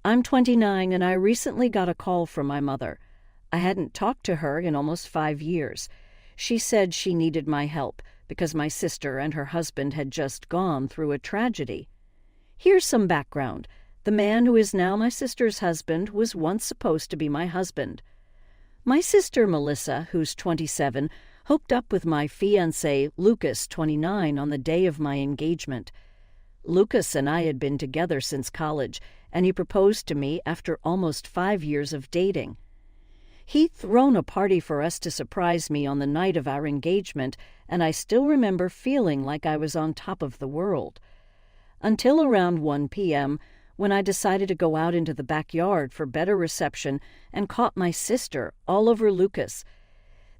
I'm 29 and I recently got a call from my mother. I hadn't talked to her in almost 5 years. She said she needed my help because my sister and her husband had just gone through a tragedy. Here's some background. The man who is now my sister's husband was once supposed to be my husband. My sister Melissa, who's 27, hooked up with my fiancé Lucas, 29, on the day of my engagement. Lucas and I had been together since college, and he proposed to me after almost 5 years of dating. He'd thrown a party for us to surprise me on the night of our engagement, and I still remember feeling like I was on top of the world. Until around 1 p.m., when I decided to go out into the backyard for better reception and caught my sister all over Lucas.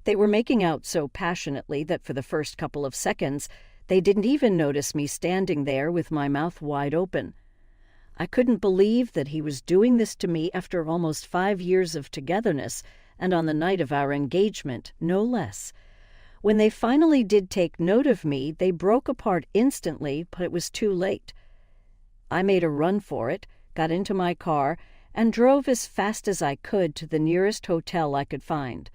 They were making out so passionately that for the first couple of seconds, they didn't even notice me standing there with my mouth wide open. I couldn't believe that he was doing this to me after almost 5 years of togetherness, and on the night of our engagement, no less. When they finally did take note of me, they broke apart instantly, but it was too late. I made a run for it, got into my car, and drove as fast as I could to the nearest hotel I could find.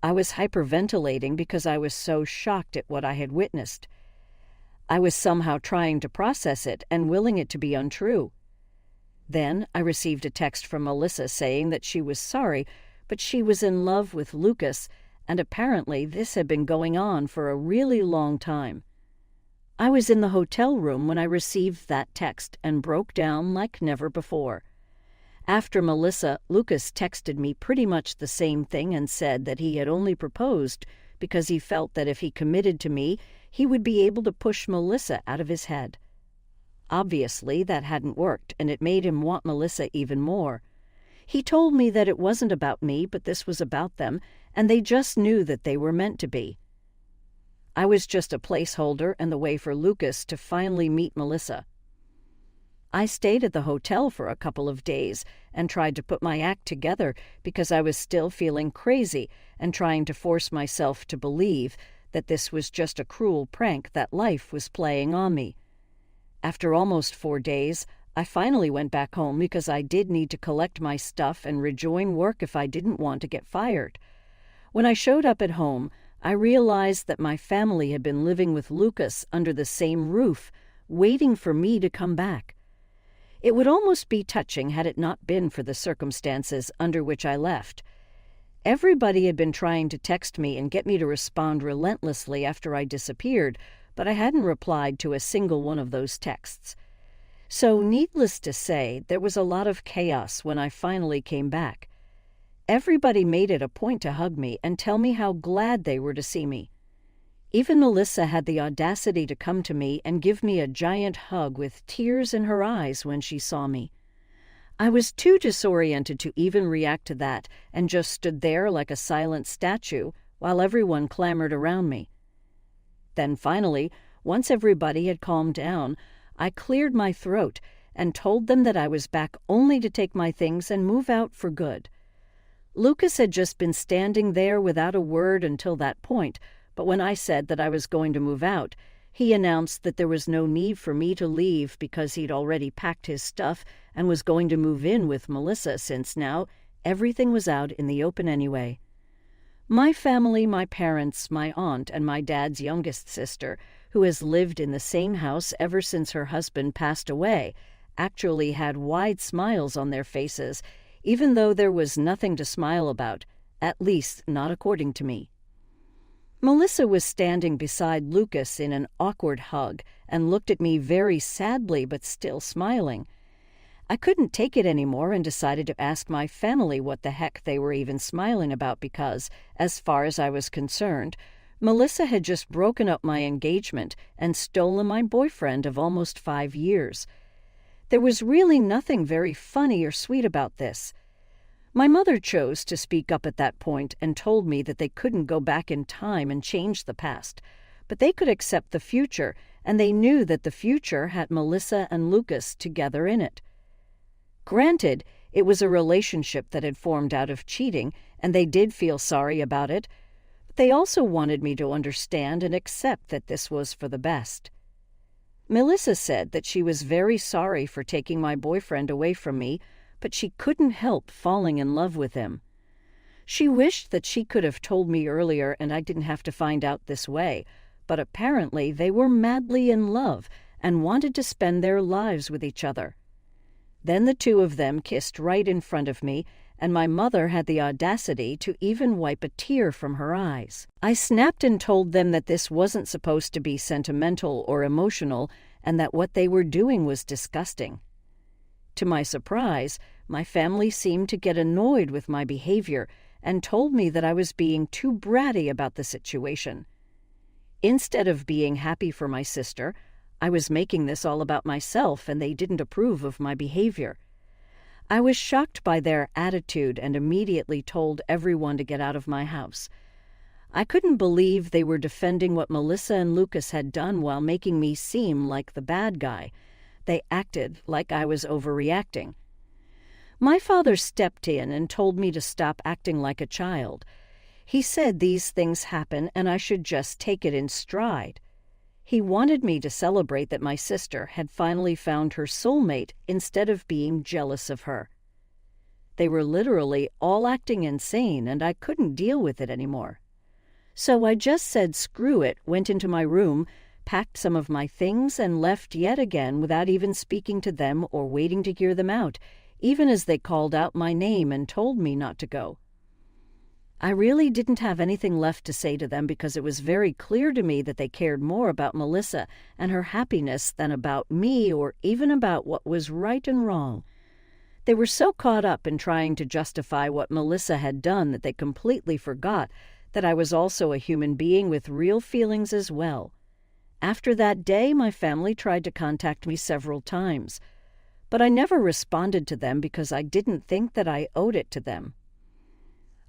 I was hyperventilating because I was so shocked at what I had witnessed. I was somehow trying to process it and willing it to be untrue. Then I received a text from Melissa saying that she was sorry, but she was in love with Lucas, and apparently this had been going on for a really long time. I was in the hotel room when I received that text and broke down like never before. After Melissa, Lucas texted me pretty much the same thing and said that he had only proposed because he felt that if he committed to me, he would be able to push Melissa out of his head. Obviously, that hadn't worked, and it made him want Melissa even more. He told me that it wasn't about me, but this was about them, and they just knew that they were meant to be. I was just a placeholder and the way for Lucas to finally meet Melissa. I stayed at the hotel for a couple of days and tried to put my act together because I was still feeling crazy and trying to force myself to believe that this was just a cruel prank that life was playing on me. After almost 4 days, I finally went back home because I did need to collect my stuff and rejoin work if I didn't want to get fired. When I showed up at home, I realized that my family had been living with Lucas under the same roof, waiting for me to come back. It would almost be touching had it not been for the circumstances under which I left. Everybody had been trying to text me and get me to respond relentlessly after I disappeared, but I hadn't replied to a single one of those texts. So, needless to say, there was a lot of chaos when I finally came back. Everybody made it a point to hug me and tell me how glad they were to see me. Even Melissa had the audacity to come to me and give me a giant hug with tears in her eyes when she saw me. I was too disoriented to even react to that and just stood there like a silent statue while everyone clamored around me. Then finally, once everybody had calmed down, I cleared my throat and told them that I was back only to take my things and move out for good. Lucas had just been standing there without a word until that point, but when I said that I was going to move out, he announced that there was no need for me to leave because he'd already packed his stuff and was going to move in with Melissa since now everything was out in the open anyway. My family, my parents, my aunt, and my dad's youngest sister, who has lived in the same house ever since her husband passed away, actually had wide smiles on their faces, even though there was nothing to smile about, at least not according to me. Melissa was standing beside Lucas in an awkward hug and looked at me very sadly but still smiling. I couldn't take it anymore and decided to ask my family what the heck they were even smiling about because, as far as I was concerned, Melissa had just broken up my engagement and stolen my boyfriend of almost 5 years. There was really nothing very funny or sweet about this. My mother chose to speak up at that point and told me that they couldn't go back in time and change the past, but they could accept the future, and they knew that the future had Melissa and Lucas together in it. Granted, it was a relationship that had formed out of cheating, and they did feel sorry about it, but they also wanted me to understand and accept that this was for the best. Melissa said that she was very sorry for taking my boyfriend away from me, but she couldn't help falling in love with him. She wished that she could have told me earlier and I didn't have to find out this way, but apparently they were madly in love and wanted to spend their lives with each other. Then the two of them kissed right in front of me, and my mother had the audacity to even wipe a tear from her eyes. I snapped and told them that this wasn't supposed to be sentimental or emotional, and that what they were doing was disgusting. To my surprise, my family seemed to get annoyed with my behavior and told me that I was being too bratty about the situation. Instead of being happy for my sister, I was making this all about myself, and they didn't approve of my behavior. I was shocked by their attitude and immediately told everyone to get out of my house. I couldn't believe they were defending what Melissa and Lucas had done while making me seem like the bad guy. They acted like I was overreacting. My father stepped in and told me to stop acting like a child. He said these things happen and I should just take it in stride. He wanted me to celebrate that my sister had finally found her soulmate instead of being jealous of her. They were literally all acting insane, and I couldn't deal with it anymore. So I just said screw it, went into my room, packed some of my things, and left yet again without even speaking to them or waiting to hear them out, even as they called out my name and told me not to go. I really didn't have anything left to say to them because it was very clear to me that they cared more about Melissa and her happiness than about me or even about what was right and wrong. They were so caught up in trying to justify what Melissa had done that they completely forgot that I was also a human being with real feelings as well. After that day, my family tried to contact me several times, but I never responded to them because I didn't think that I owed it to them.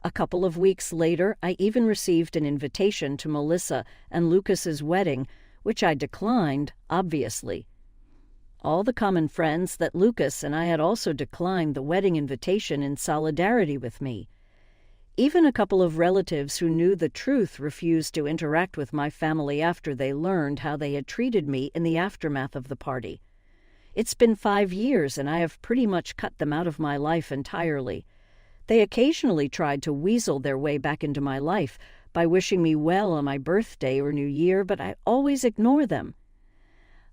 A couple of weeks later, I even received an invitation to Melissa and Lucas's wedding, which I declined, obviously. All the common friends that Lucas and I had also declined the wedding invitation in solidarity with me. Even a couple of relatives who knew the truth refused to interact with my family after they learned how they had treated me in the aftermath of the party. It's been 5 years and I have pretty much cut them out of my life entirely. They occasionally tried to weasel their way back into my life by wishing me well on my birthday or New Year, but I always ignore them.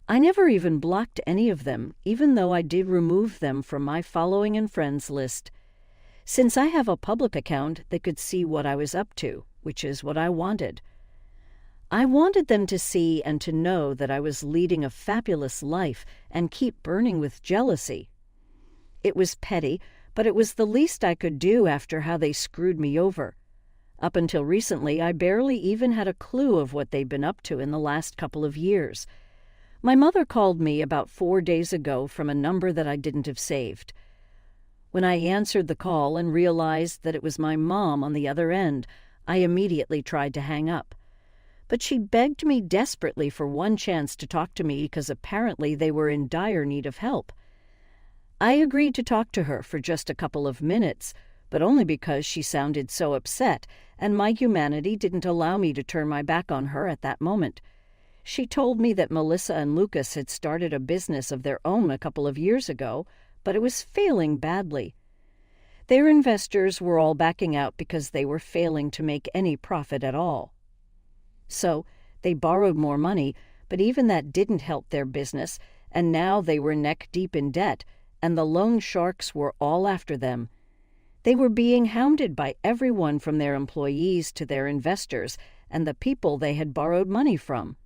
I never even blocked any of them, even though I did remove them from my following and friends list. Since I have a public account, they could see what I was up to, which is what I wanted. I wanted them to see and to know that I was leading a fabulous life and keep burning with jealousy. It was petty, but it was the least I could do after how they screwed me over. Up until recently, I barely even had a clue of what they'd been up to in the last couple of years. My mother called me about 4 days ago from a number that I didn't have saved. When I answered the call and realized that it was my mom on the other end, I immediately tried to hang up. But she begged me desperately for one chance to talk to me because apparently they were in dire need of help. I agreed to talk to her for just a couple of minutes, but only because she sounded so upset, and my humanity didn't allow me to turn my back on her at that moment. She told me that Melissa and Lucas had started a business of their own a couple of years ago, but it was failing badly. Their investors were all backing out because they were failing to make any profit at all. So they borrowed more money, but even that didn't help their business, and now they were neck-deep in debt, and the loan sharks were all after them. They were being hounded by everyone from their employees to their investors and the people they had borrowed money from.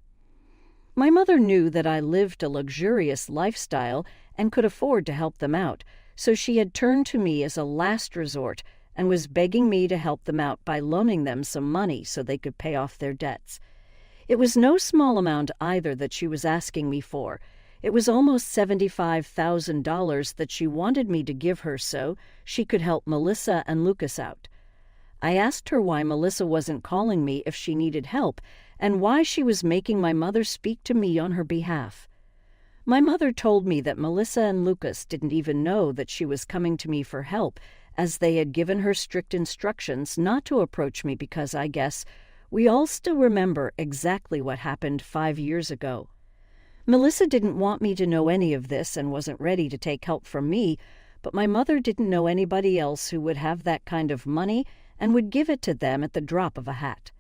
My mother knew that I lived a luxurious lifestyle and could afford to help them out, so she had turned to me as a last resort and was begging me to help them out by loaning them some money so they could pay off their debts. It was no small amount either that she was asking me for. It was almost $75,000 that she wanted me to give her so she could help Melissa and Lucas out. I asked her why Melissa wasn't calling me if she needed help and why she was making my mother speak to me on her behalf. My mother told me that Melissa and Lucas didn't even know that she was coming to me for help, as they had given her strict instructions not to approach me because, I guess, we all still remember exactly what happened 5 years ago. Melissa didn't want me to know any of this and wasn't ready to take help from me, but my mother didn't know anybody else who would have that kind of money and would give it to them at the drop of a hat.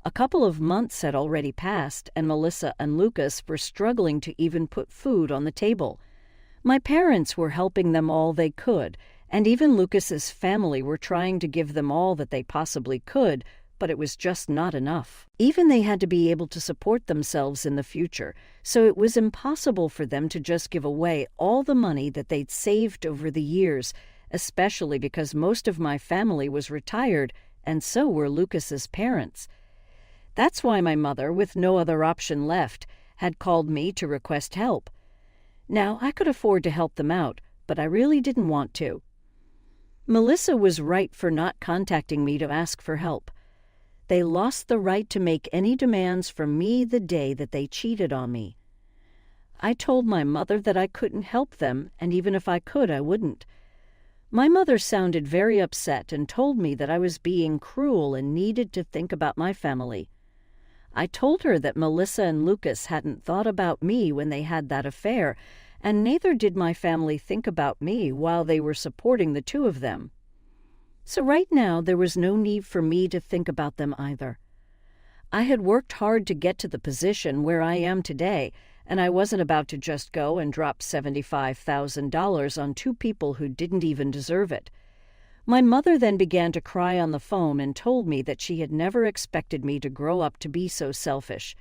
A couple of months had already passed, and Melissa and Lucas were struggling to even put food on the table. My parents were helping them all they could, and even Lucas's family were trying to give them all that they possibly could, but it was just not enough. Even they had to be able to support themselves in the future, so it was impossible for them to just give away all the money that they'd saved over the years, especially because most of my family was retired, and so were Lucas's parents. That's why my mother, with no other option left, had called me to request help. Now, I could afford to help them out, but I really didn't want to. Melissa was right for not contacting me to ask for help. They lost the right to make any demands from me the day that they cheated on me. I told my mother that I couldn't help them, and even if I could, I wouldn't. My mother sounded very upset and told me that I was being cruel and needed to think about my family. I told her that Melissa and Lucas hadn't thought about me when they had that affair, and neither did my family think about me while they were supporting the two of them. So right now there was no need for me to think about them either. I had worked hard to get to the position where I am today, and I wasn't about to just go and drop $75,000 on two people who didn't even deserve it. My mother then began to cry on the phone and told me that she had never expected me to grow up to be so selfish.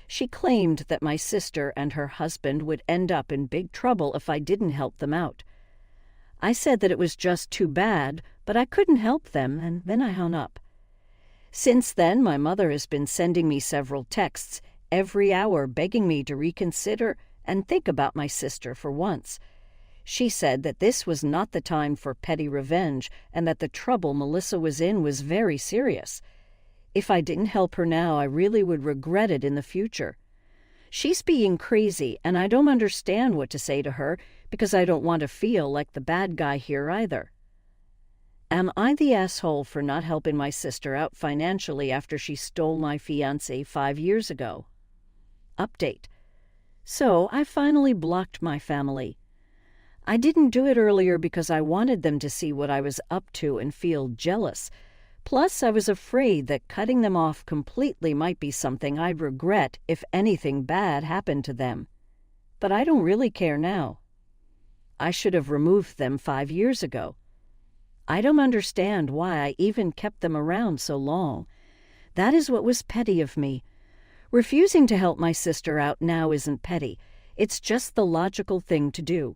She claimed that my sister and her husband would end up in big trouble if I didn't help them out. I said that it was just too bad, but I couldn't help them, and then I hung up. Since then, my mother has been sending me several texts every hour begging me to reconsider and think about my sister for once. She said that this was not the time for petty revenge and that the trouble Melissa was in was very serious. If I didn't help her now, I really would regret it in the future. She's being crazy, and I don't understand what to say to her because I don't want to feel like the bad guy here either. Am I the asshole for not helping my sister out financially after she stole my fiancé 5 years ago? Update. So I finally blocked my family. I didn't do it earlier because I wanted them to see what I was up to and feel jealous. Plus, I was afraid that cutting them off completely might be something I'd regret if anything bad happened to them. But I don't really care now. I should have removed them 5 years ago. I don't understand why I even kept them around so long. That is what was petty of me. Refusing to help my sister out now isn't petty. It's just the logical thing to do.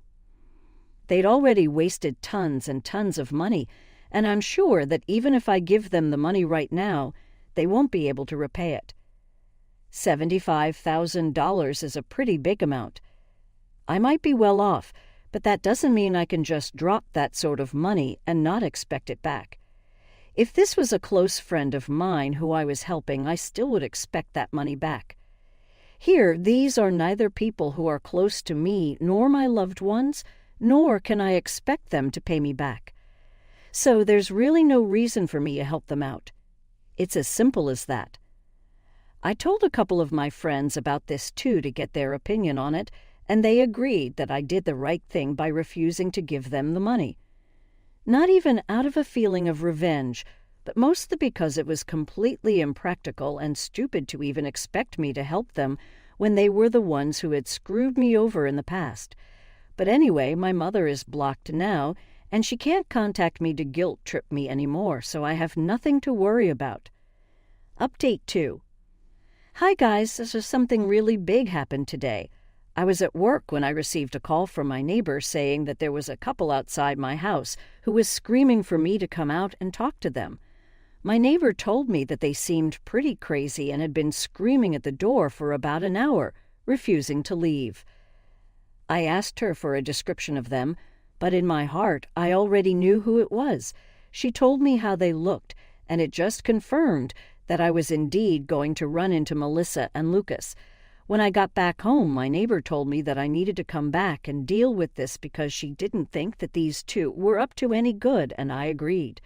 They'd already wasted tons and tons of money, and I'm sure that even if I give them the money right now, they won't be able to repay it. $75,000 is a pretty big amount. I might be well off, but that doesn't mean I can just drop that sort of money and not expect it back. If this was a close friend of mine who I was helping, I still would expect that money back. Here, these are neither people who are close to me nor my loved ones, nor can I expect them to pay me back. So there's really no reason for me to help them out. It's as simple as that. I told a couple of my friends about this too to get their opinion on it, and they agreed that I did the right thing by refusing to give them the money. Not even out of a feeling of revenge, but mostly because it was completely impractical and stupid to even expect me to help them when they were the ones who had screwed me over in the past. But anyway, my mother is blocked now, and she can't contact me to guilt-trip me anymore, so I have nothing to worry about. Update 2. Hi guys, so something really big happened today. I was at work when I received a call from my neighbor saying that there was a couple outside my house who was screaming for me to come out and talk to them. My neighbor told me that they seemed pretty crazy and had been screaming at the door for about an hour, refusing to leave. I asked her for a description of them, but in my heart I already knew who it was. She told me how they looked, and it just confirmed that I was indeed going to run into Melissa and Lucas. When I got back home, my neighbor told me that I needed to come back and deal with this because she didn't think that these two were up to any good, and I agreed.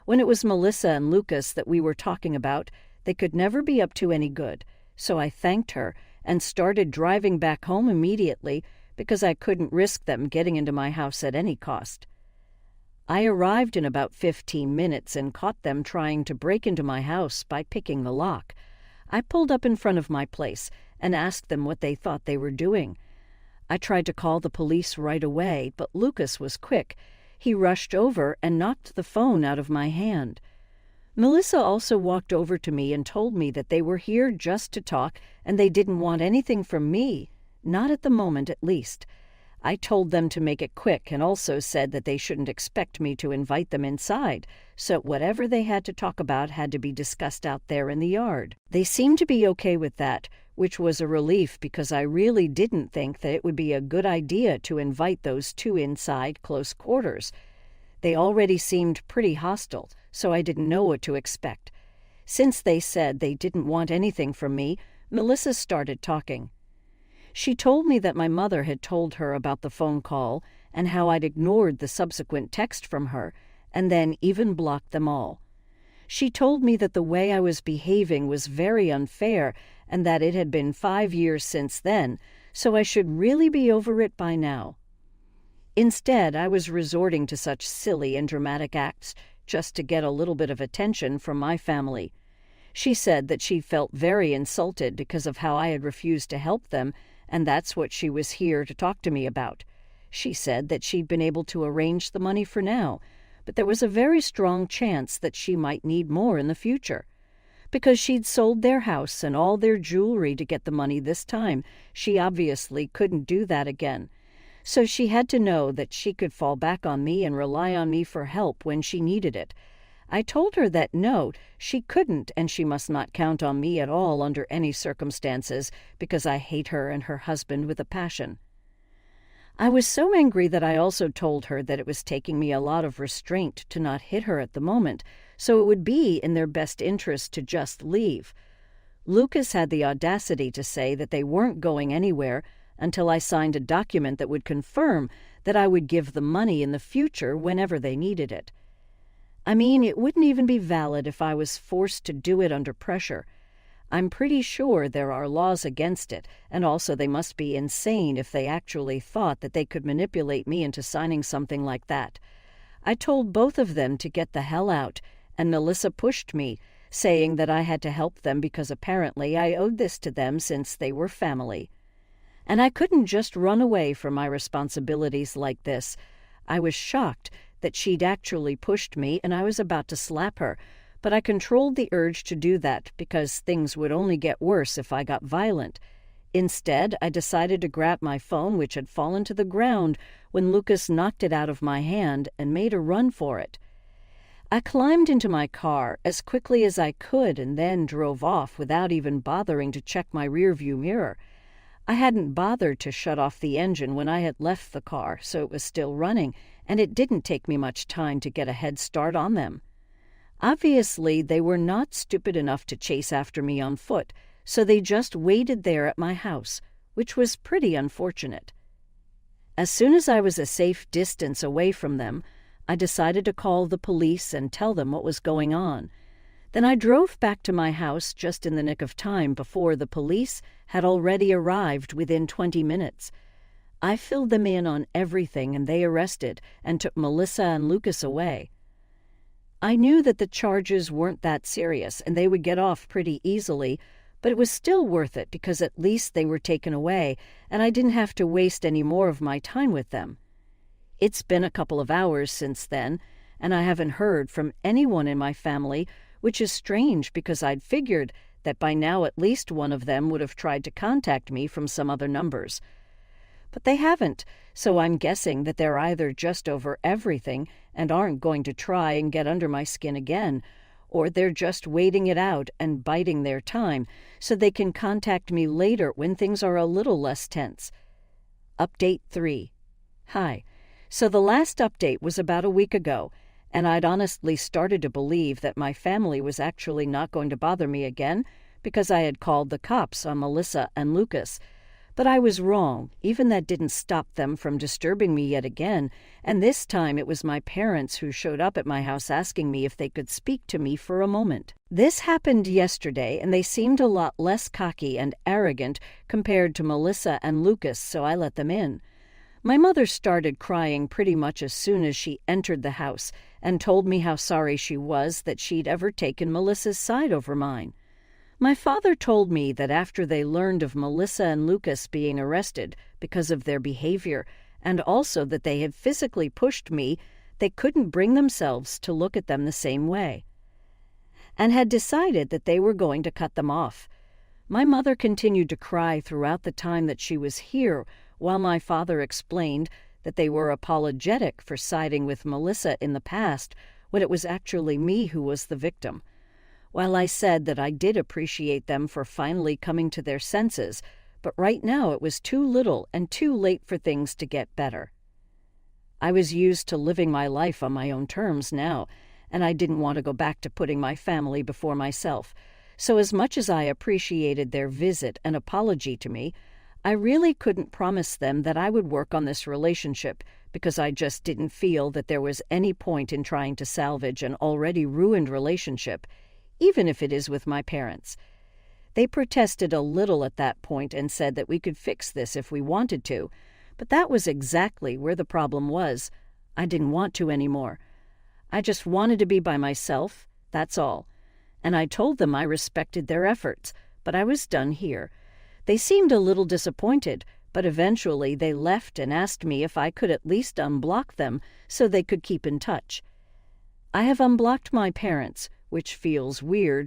When it was Melissa and Lucas that we were talking about, they could never be up to any good, so I thanked her and started driving back home immediately because I couldn't risk them getting into my house at any cost. I arrived in about 15 minutes and caught them trying to break into my house by picking the lock. I pulled up in front of my place and asked them what they thought they were doing. I tried to call the police right away, but Lucas was quick. He rushed over and knocked the phone out of my hand. Melissa also walked over to me and told me that they were here just to talk and they didn't want anything from me, not at the moment at least. I told them to make it quick and also said that they shouldn't expect me to invite them inside, so whatever they had to talk about had to be discussed out there in the yard. They seemed to be okay with that, which was a relief because I really didn't think that it would be a good idea to invite those two inside close quarters. They already seemed pretty hostile, so I didn't know what to expect. Since they said they didn't want anything from me, Melissa started talking. She told me that my mother had told her about the phone call and how I'd ignored the subsequent text from her and then even blocked them all. She told me that the way I was behaving was very unfair and that it had been 5 years since then, so I should really be over it by now. Instead, I was resorting to such silly and dramatic acts just to get a little bit of attention from my family. She said that she felt very insulted because of how I had refused to help them, and that's what she was here to talk to me about. She said that she'd been able to arrange the money for now, but there was a very strong chance that she might need more in the future. Because she'd sold their house and all their jewelry to get the money this time, she obviously couldn't do that again. So she had to know that she could fall back on me and rely on me for help when she needed it. I told her that no, she couldn't, and she must not count on me at all under any circumstances, because I hate her and her husband with a passion. I was so angry that I also told her that it was taking me a lot of restraint to not hit her at the moment, so it would be in their best interest to just leave. Lucas had the audacity to say that they weren't going anywhere until I signed a document that would confirm that I would give the money in the future whenever they needed it. I mean, it wouldn't even be valid if I was forced to do it under pressure. I'm pretty sure there are laws against it, and also they must be insane if they actually thought that they could manipulate me into signing something like that. I told both of them to get the hell out, and Melissa pushed me, saying that I had to help them because apparently I owed this to them since they were family. And I couldn't just run away from my responsibilities like this. I was shocked that she'd actually pushed me and I was about to slap her, but I controlled the urge to do that because things would only get worse if I got violent. Instead, I decided to grab my phone, which had fallen to the ground when Lucas knocked it out of my hand and made a run for it. I climbed into my car as quickly as I could and then drove off without even bothering to check my rearview mirror. I hadn't bothered to shut off the engine when I had left the car, so it was still running, and it didn't take me much time to get a head start on them. Obviously, they were not stupid enough to chase after me on foot, so they just waited there at my house, which was pretty unfortunate. As soon as I was a safe distance away from them, I decided to call the police and tell them what was going on. Then I drove back to my house just in the nick of time before the police had already arrived within 20 minutes. I filled them in on everything and they arrested and took Melissa and Lucas away. I knew that the charges weren't that serious and they would get off pretty easily, but it was still worth it because at least they were taken away and I didn't have to waste any more of my time with them. It's been a couple of hours since then, and I haven't heard from anyone in my family, which is strange because I'd figured that by now at least one of them would have tried to contact me from some other numbers. But they haven't, so I'm guessing that they're either just over everything and aren't going to try and get under my skin again, or they're just waiting it out and biding their time so they can contact me later when things are a little less tense. Update 3. Hi. So the last update was about a week ago, and I'd honestly started to believe that my family was actually not going to bother me again because I had called the cops on Melissa and Lucas. But I was wrong. Even that didn't stop them from disturbing me yet again, and this time it was my parents who showed up at my house asking me if they could speak to me for a moment. This happened yesterday, and they seemed a lot less cocky and arrogant compared to Melissa and Lucas, so I let them in. My mother started crying pretty much as soon as she entered the house and told me how sorry she was that she'd ever taken Melissa's side over mine. My father told me that after they learned of Melissa and Lucas being arrested because of their behavior, and also that they had physically pushed me, they couldn't bring themselves to look at them the same way, and had decided that they were going to cut them off. My mother continued to cry throughout the time that she was here, while my father explained that they were apologetic for siding with Melissa in the past when it was actually me who was the victim. While I said that I did appreciate them for finally coming to their senses, but right now it was too little and too late for things to get better. I was used to living my life on my own terms now, and I didn't want to go back to putting my family before myself. So as much as I appreciated their visit and apology to me, I really couldn't promise them that I would work on this relationship because I just didn't feel that there was any point in trying to salvage an already ruined relationship, even if it is with my parents. They protested a little at that point and said that we could fix this if we wanted to, but that was exactly where the problem was. I didn't want to anymore. I just wanted to be by myself, that's all. And I told them I respected their efforts, but I was done here. They seemed a little disappointed, but eventually they left and asked me if I could at least unblock them so they could keep in touch. I have unblocked my parents, which feels weird